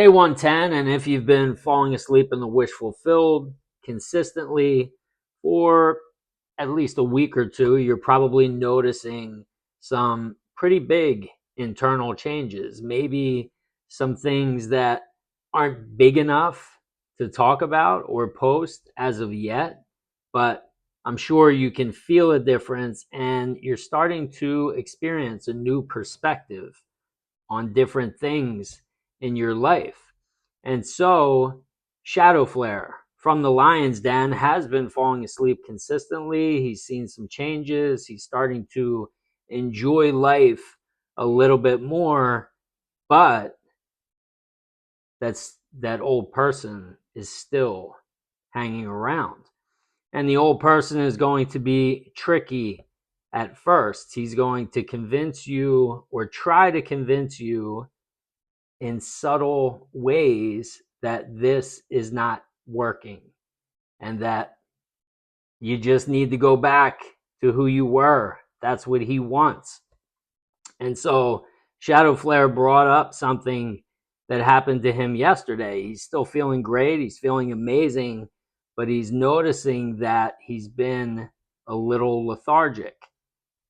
Day 110, and if you've been falling asleep in the wish fulfilled consistently for at least a week or two, you're probably noticing some pretty big internal changes. Maybe some things that aren't big enough to talk about or post as of yet, but I'm sure you can feel a difference and you're starting to experience a new perspective on different things in your life. And so, Shadow Flare from the Lion's Den has been falling asleep consistently. He's seen some changes. He's starting to enjoy life a little bit more, but that old person is still hanging around. And the old person is going to be tricky at first. He's going to convince you or try to convince you in subtle ways that this is not working and that you just need to go back to who you were. That's what he wants. And so Shadow Flare brought up something that happened to him yesterday. He's still feeling great. He's feeling amazing, but he's noticing that he's been a little lethargic.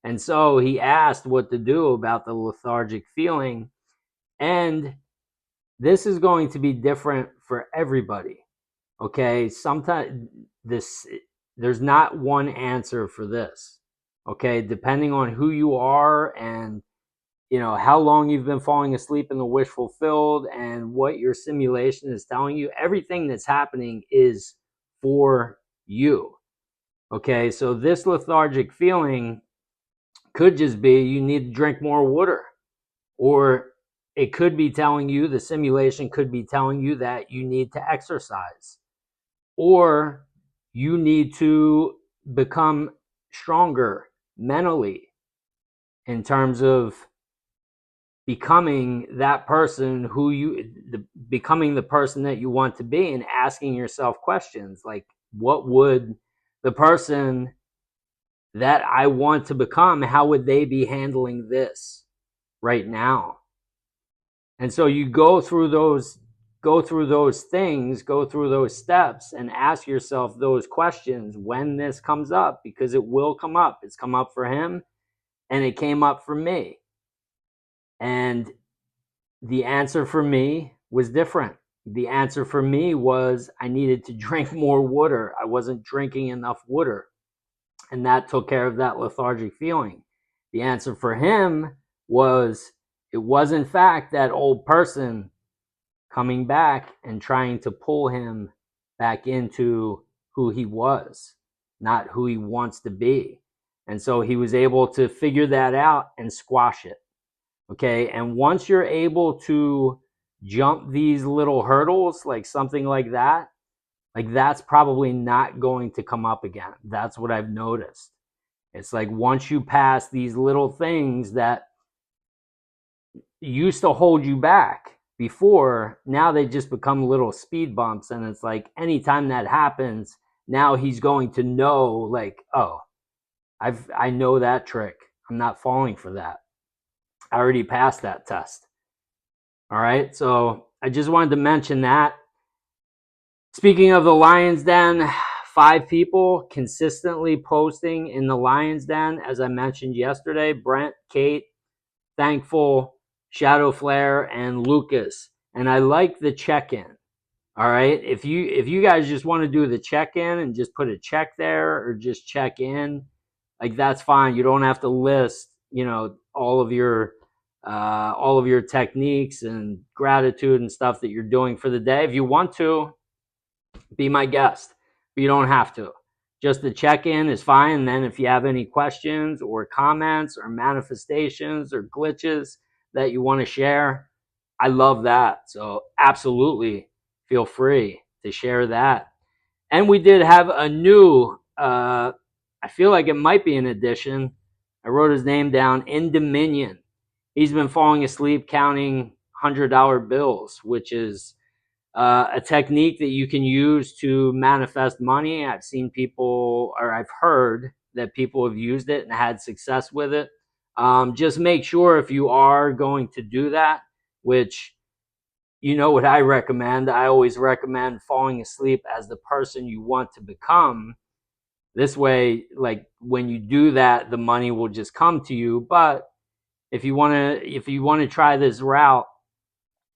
And so he asked what to do about the lethargic feeling. And this is going to be different for everybody. Okay, sometimes this there's not one answer for this. Okay, depending on who you are and how long you've been falling asleep in the wish fulfilled and what your simulation is telling you, everything that's happening is for you. Okay, so this lethargic feeling could just be you need to drink more water, or it could be telling you, the simulation could be telling you that you need to exercise, or you need to become stronger mentally in terms of becoming that person becoming the person that you want to be, and asking yourself questions like, what would the person that I want to become, how would they be handling this right now? And so you go through those things, go through those steps, and ask yourself those questions when this comes up, because it will come up. It's come up for him and it came up for me. And the answer for me was different. The answer for me was I needed to drink more water. I wasn't drinking enough water. And that took care of that lethargic feeling. The answer for him was, it was in fact that old person coming back and trying to pull him back into who he was, not who he wants to be. And so he was able to figure that out and squash it. Okay. And once you're able to jump these little hurdles, like something like that's probably not going to come up again. That's what I've noticed. It's like once you pass these little things that used to hold you back before, now they just become little speed bumps. And it's like anytime that happens, now he's going to know, like, oh, I know that trick. I'm not falling for that. I already passed that test. All right. So I just wanted to mention that. Speaking of the Lion's Den, 5 people consistently posting in the Lion's Den, as I mentioned yesterday: Brent, Kate, Thankful, Shadow Flare, and Lucas. And I like the check-in. All right. If you guys just want to do the check-in and just put a check there, or just check in, like, that's fine. You don't have to list, all of your techniques and gratitude and stuff that you're doing for the day. If you want to, be my guest, but you don't have to. Just the check-in is fine. And then if you have any questions or comments or manifestations or glitches that you want to share, I love that. So absolutely feel free to share that. And we did have a new, I feel like it might be an addition. I wrote his name down, In Dominion. He's been falling asleep counting $100 bills, which is a technique that you can use to manifest money. I've seen people, or I've heard that people have used it and had success with it. Just make sure, if you are going to do that, which you know what I recommend? I always recommend falling asleep as the person you want to become. This way, like when you do that, the money will just come to you. But if you want to try this route,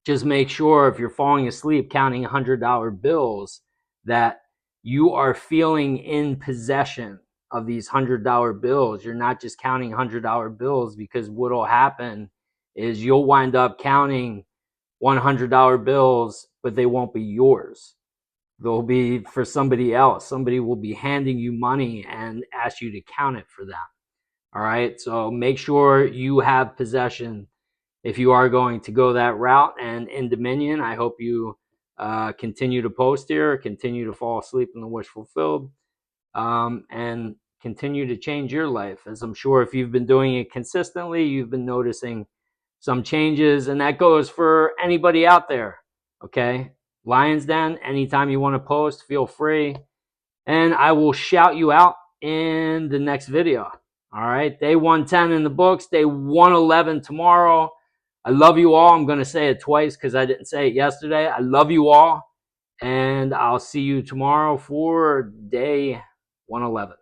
just make sure if you're falling asleep counting $100 bills that you are feeling in possession of these $100 bills. You're not just counting $100 bills, because what'll happen is you'll wind up counting $100 bills, but they won't be yours. They'll be for somebody else. Somebody will be handing you money and ask you to count it for them. All right. So make sure you have possession if you are going to go that route. And in Dominion, I hope you continue to post here, continue to fall asleep in the wish fulfilled, and continue to change your life. As I'm sure if you've been doing it consistently, you've been noticing some changes, and that goes for anybody out there. Okay. Lions Den, anytime you want to post, feel free. And I will shout you out in the next video. All right. Day 110 in the books, day 111 tomorrow. I love you all. I'm going to say it twice because I didn't say it yesterday. I love you all. And I'll see you tomorrow for day 111.